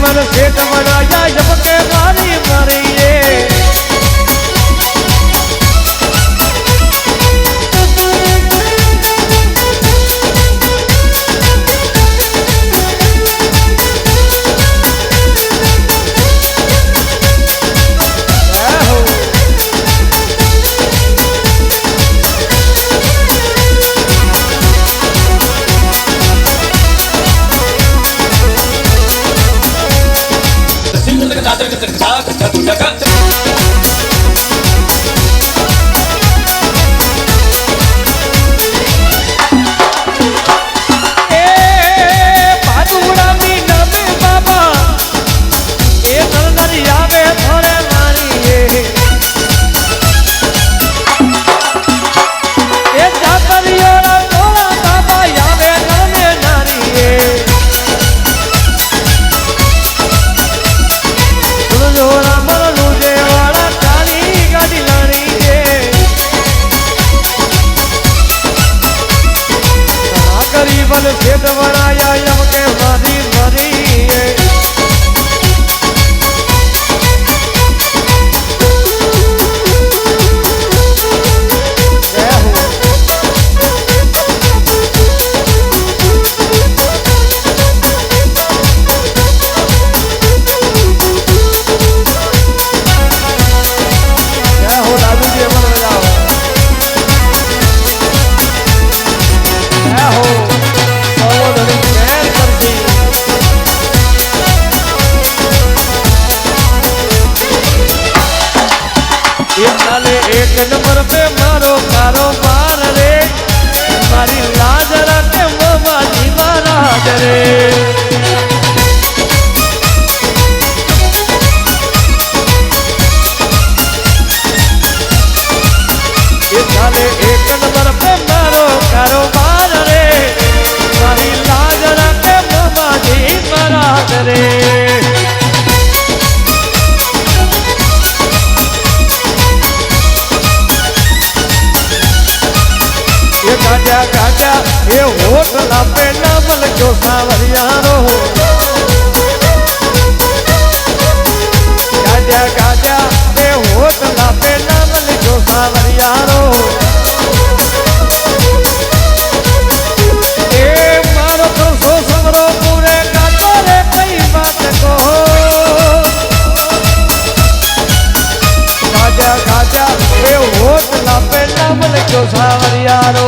गरीबन सेठ बनाया जब के मारी मारिए सेठ बनाया यम के मारी मारी एक नंबर पे मारो कारोबार रे मारी लाज रखे मामा जी महाराज रे एक नंबर पे मारो कारोबार रे मारी लाज रखे मामा जी महाराज रे गाजा गाजा ये होटला पे नाम लिखो सावरियारो गाजा गाजा ये होटला पे नाम लिखो सावरियारो ए मारो तो सो समरो पूरे गातो रे कई बात को गाजा गाजा ये होटला पे नाम लिखो सावरियारो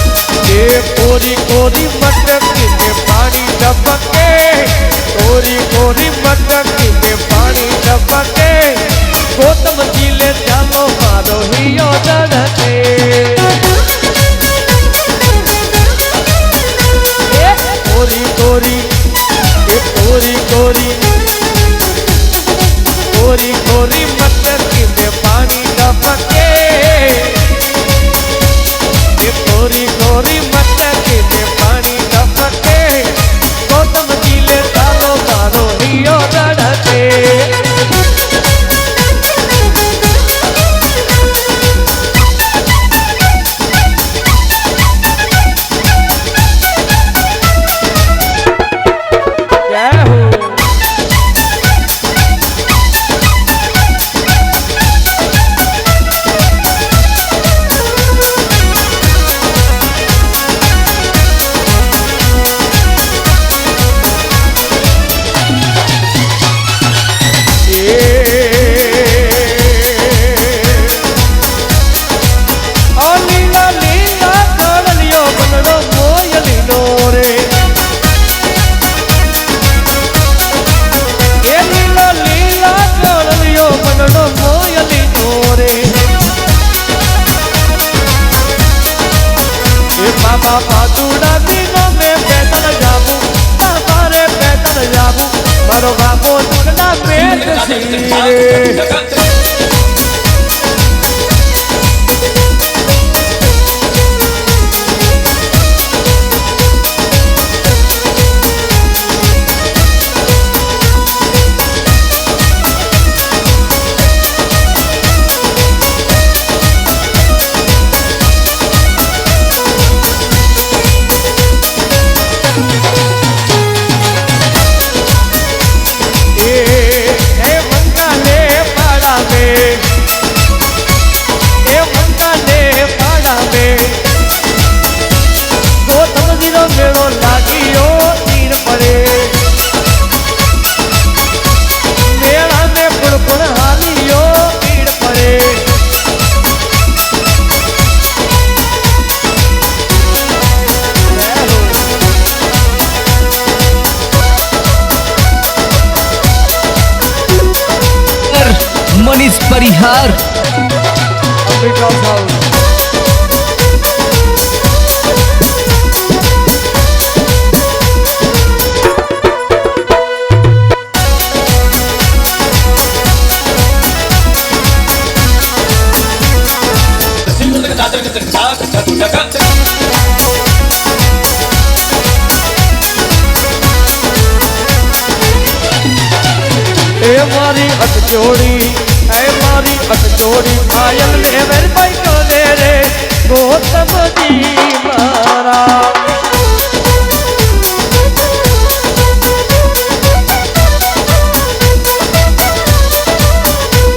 कोरी कोरी मटकी में पानी टपके कोरी कोरी मटकी में पानी टपके गौतम जी ले जानो मारो हियो डरके कोरी कोरी कोरी कोरी कोरी कोरी मटकी में पानी टपके कोरी कोरी मटकी में पानी टपके गौतम जी ले डालो मारो हियो डरके मनीष परिहार मारी अट जोड़ी मारी अट जोड़ी आयल में मेरे भाई को दे रे गौतम जी मारा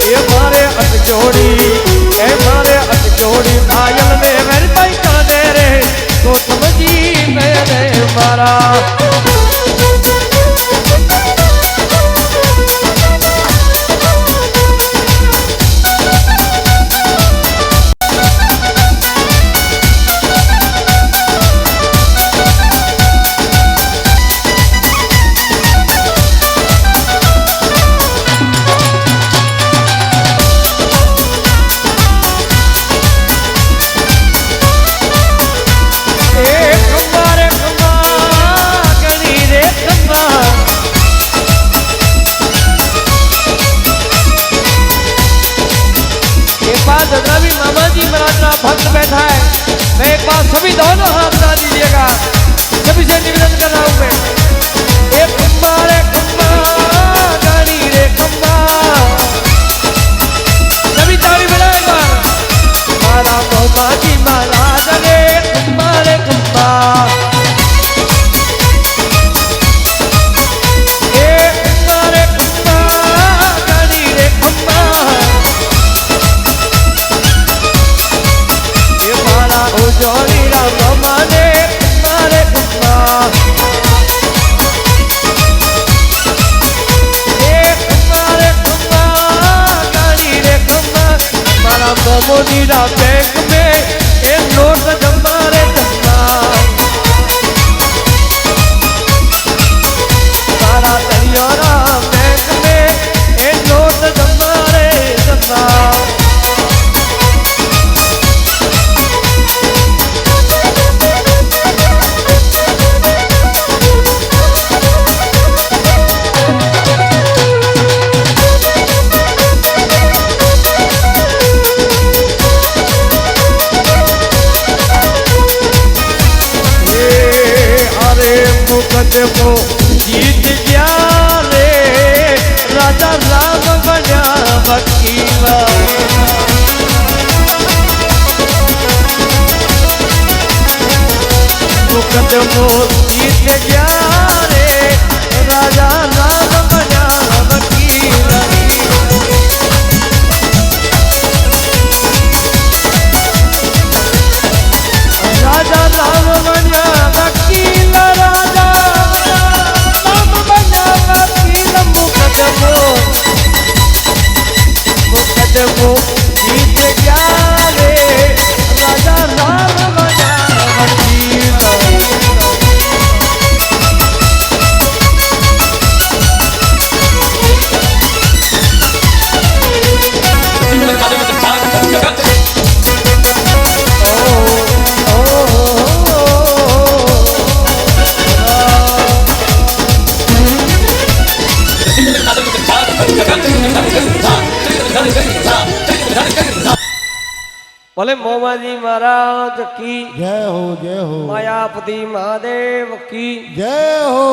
ये मारे अट जोड़ी आयल में मेरे भाई को दे रे गौतम जी मेरे मारा भक्त बैठा है मैं एक बार सभी दोनों हाथ उठा दीजिएगा सभी से निवेदन कर रहा हूं मैं एक खम्बा रे खम्बा गाड़ी रे खम्बा सभी ताली बजाएगा मारा मोहम्मा जी महाराज रे खम्बा गाड़ी रे खम्बा जोड़ी राम माने मारे खम्बा मारे खम्बा गाड़ी रे खम्बा मारा मोमोदी रा बैंक में एक नोट जमा रे जमा मारा दरियारा बैंक में एक नोट जमा रे जमा मुकदमो जीत गया रे राजा राम बना वकीला मुकदमो जीत गया रे राजा राम बना वकीला राजा राम बना वकीला मुकदमो जीत गया रे राजा राम बना वकीला ભલે મોમાજી મહારાજ કી જય હો માયાપતિ મહાદેવ કી જય હો